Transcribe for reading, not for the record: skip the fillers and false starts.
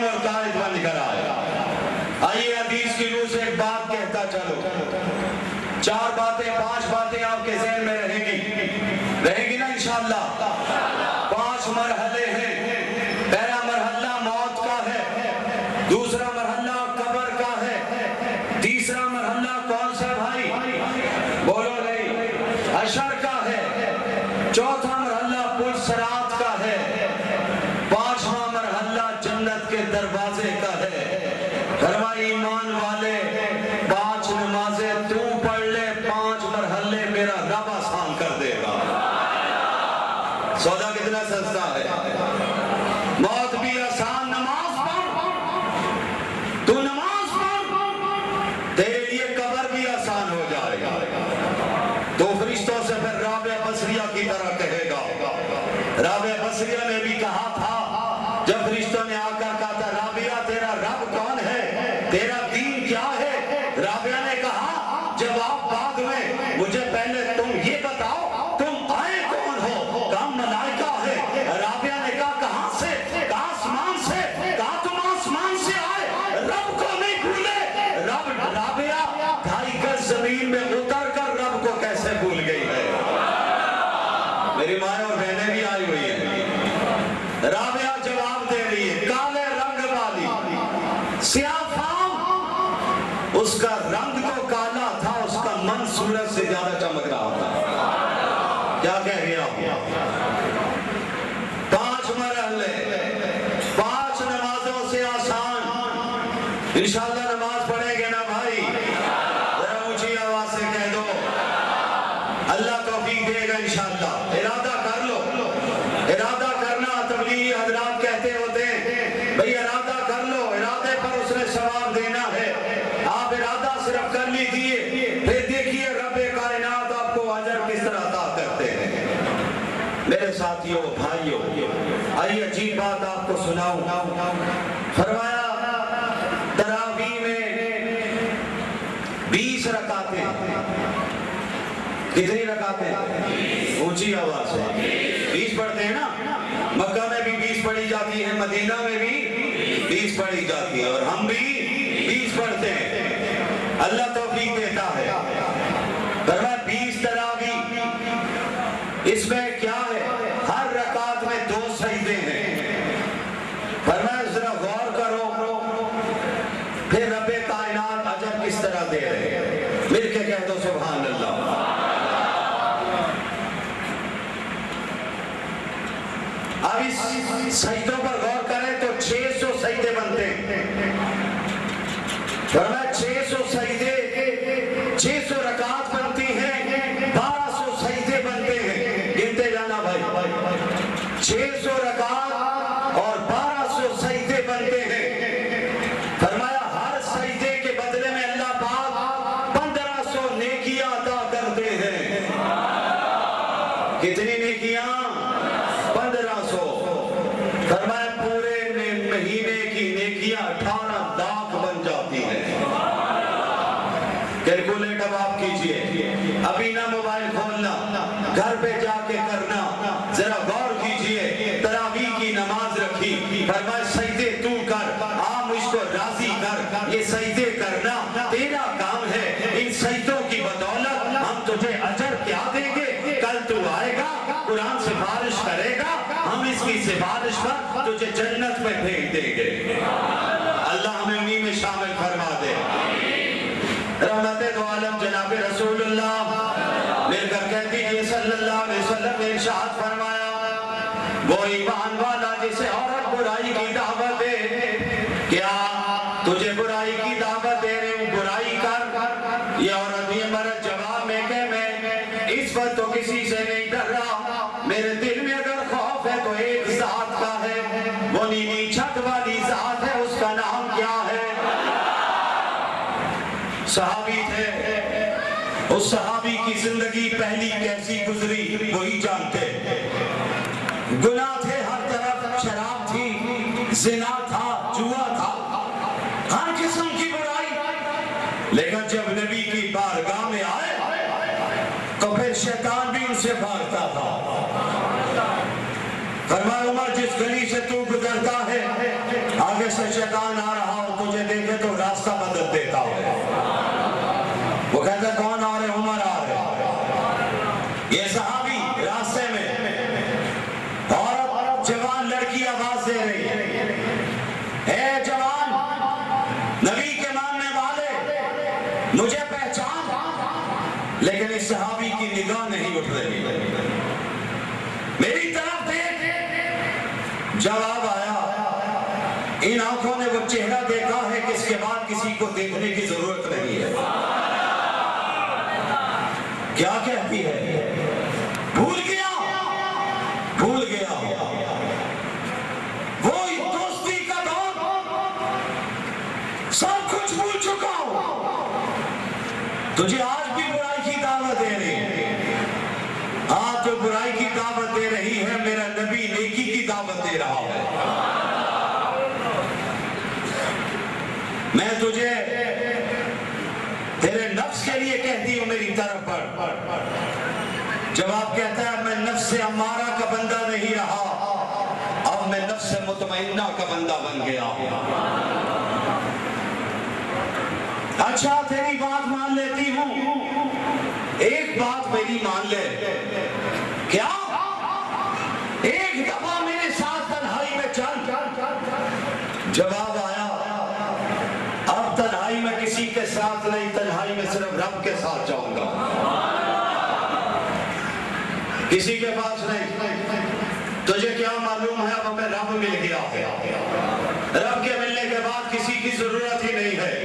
امام اور قائد بن کر آئے. آئیے حدیث کی روح سے ایک بات کہتا چلو. 4 باتیں 5 باتیں آپ کے ذہن میں رہیں گی نا انشاءاللہ. 5 مرحلے ہیں. پہلا مرحلہ موت کا ہے, دوسرا مرحلہ قبر کا ہے, تیسرا مرحلہ کون سا بھائی بولو نہیں حشر کا ہے, چوتھا مرحلہ پل صراط کا ہے, 5واں مرحلہ جنت کے دروازے کا ہے. فرمایا ایمان والے 5 نمازیں تو پڑھ لے, 5 مرحلے میرا رب آسان کر دے گا. سودا کتنا سستا ہے. موت بھی آسان, نماز پڑھ, تو نماز پڑھ, تیرے لیے قبر بھی آسان ہو جائے گا. تو فرشتوں سے پھر رابعہ بصریہ کی طرح کہے گا. رابعہ بصریہ نے بھی کہا تھا جب فرشتوں نے آ کر کہا تھا رابعہ تیرا رب کون ہے, تیرا دین کیا ہے, رابعہ نے کہا جواب بعد میں, مجھے پہلے تم یہ بتاؤ تم آئے کون ہو. کہا ملائکہ ہے. رابعہ نے کہا کہاں سے, کہا آسمان سے. کہا تم آسمان سے آئے, رب کو نہیں بھولے. رابعہ 2.5 گز زمین میں اتر کر رب کو کیسے بھول گئی ہے. میری مائیں اور بہنیں بھی آئی ہوئی ہیں. رابعہ جواب دے رہی ہے, کالے رنگ والی, سیاہ فام, اس کا رنگ تو کالا تھا, اس کا من سورج سے زیادہ چمک رہا تھا. کیا کہہ گیا. 5 مرحلے, 5 نمازوں سے آسان. انشاءاللہ نماز پڑھیں گے نا بھائی, ذرا اونچی آواز سے کہہ دو اللہ توفیق دے گا انشاءاللہ. ارادہ کر لو. ارادہ کرنا تبلیغی حضرات کہتے ہوتے ہیں بھئی ارادہ کر لو, ارادے پر اس نے ثواب دینا ہے. آپ ارادہ صرف کر لیجئے, پھر دیکھیے رب کائنات آپ کو اجر کس طرح عطا کرتے ہیں. میرے ساتھیوں بھائیوں, آئیے عجیب بات آپ کو سناؤں. فرمایا تراویح میں 20 رکعتیں. کتنی رکعتیں؟ اونچی آواز سے 20 پڑھتے ہیں نا. مکہ میں بھی 20 پڑھی جاتی ہے, مدینہ میں بھی 20 پڑھی جاتی ہے, اور ہم بھی 20 پڑھتے ہیں. اللہ توفیق دیتا ہے. فرمایا 20 تراویح, اس میں کیا ہے, ہر رکعت میں 2 سجدے ہیں. فرمایا ذرا غور کرو, پھر رب کائنات اجر کس طرح دے رہے ہیں. مل کے کہہ دو سبحان اللہ. اب اس سجدوں پر غور کریں تو 600 سجدے بنتے ہیں. فرمایا 600 سجدے, 600 رکعت بنتی ہیں, 1200 سجدے بنتے ہیں. گنتے جانا بھائی, 600 رکعت اور 1200 سجدے بنتے ہیں. فرمایا ہر سجدے کے بدلے میں اللہ پاک 1500 نیکیاں عطا کرتے ہیں. کتنی نیکیاں؟ 1500. فرمایا پورے مہینے کی نیکیاں 18 لاکھ بن جاتی ہیں. کیلکولیٹ اب آپ کیجئے, ابھی نہ موبائل کھولنا, گھر پہ جا کے کرنا. ذرا غور کیجئے, تراویح کی نماز رکھی, فرمایا سجدے تو کر, آپ مجھ کو راضی کر. یہ سجدے کرنا تیرا کام ہے, ان سجدوں کی بدولت ہم تجھے اجر کیا دیں گے. کل تو آئے گا, قرآن سفارش کرے گا, ہم اس کی سفارش پر تجھے جنت میں بھیج دیں گے. اللہ ہمیں انہی میں شامل فرما دے. رحمت دو عالم جناب رسول اللہ مل کر کہہ دیجئے صلی اللہ علیہ وسلم نے ارشاد فرمایا, وہ ایمان والا جسے عورت برائی کی دعوت دے, کیا تجھے برائی کی دعوت دے رہے ہوں, برائی کر. یہ عورت یہ مرد جواب میں کہ میں اس وقت تو کسی سے نہیں ڈر رہا, میرے دل میں اگر خوف ہے تو ایک ذات کا ہے, وہ نیلی چھت والی ذات ہے, اس کا نام کیا ہے. صحابی تھے, اس صحابی کی زندگی پہلی کیسی گزری وہی جانتے. گناہ تھے ہر طرف, شراب تھی, زنا تھا, جوا تھا, ہر قسم کی برائی. لیکن جب نبی کی بارگاہ میں آئے تو پھر شیطان بھی ان سے بھاگتا تھا. فرمایا عمر جس گلی سے تو گزرتا ہے آگے سے شیطان آ رہا ہو تجھے دیکھے تو راستہ بدل دیتا ہو. وہ کہتا ہے کون آ رہے؟ عمر آ رہے. یہ صحابی راستے میں اور جوان لڑکی آواز دے رہی ہے اے جوان نبی کے ماننے والے مجھے پہچان. لیکن اس صحابی کی نگاہ نہیں اٹھ رہی. میری طرف دیکھ. جواب آیا ان آنکھوں نے وہ چہرہ دیکھا ہے کہ اس کے بعد کسی کو دیکھنے کی ضرورت نہیں ہے. کیا کہتی ہے؟ بھول گیا بھول گیا وہ دوستی کا دور سب کچھ بھول چکا ہوں. تجھے آج بھی برائی کی دعوت دے رہی ہے. آج جو برائی کی دعوت دے رہی ہے میرا نبی نیکی کی دعوت دے رہا ہے. میں تجھے تیرے نفس کے لیے کہتی ہوں میری طرف پر. جواب کہتا ہے میں نفس امارہ کا بندہ نہیں رہا اب میں نفس مطمئنہ کا بندہ بن گیا. اچھا تیری بات مان لیتی ہوں. ایک بات میری مان لے. کیا؟ ایک دفعہ میرے ساتھ تنہائی میں چل. جواب آیا اب تنہائی میں کسی کے ساتھ نہیں تنہائی میں صرف رب کے ساتھ جاؤں گا. کسی کے پاس نہیں. تجھے کیا معلوم ہے اب ہمیں رب مل گیا ہے. رب کے ملنے کے بعد کسی کی ضرورت ہی نہیں ہے.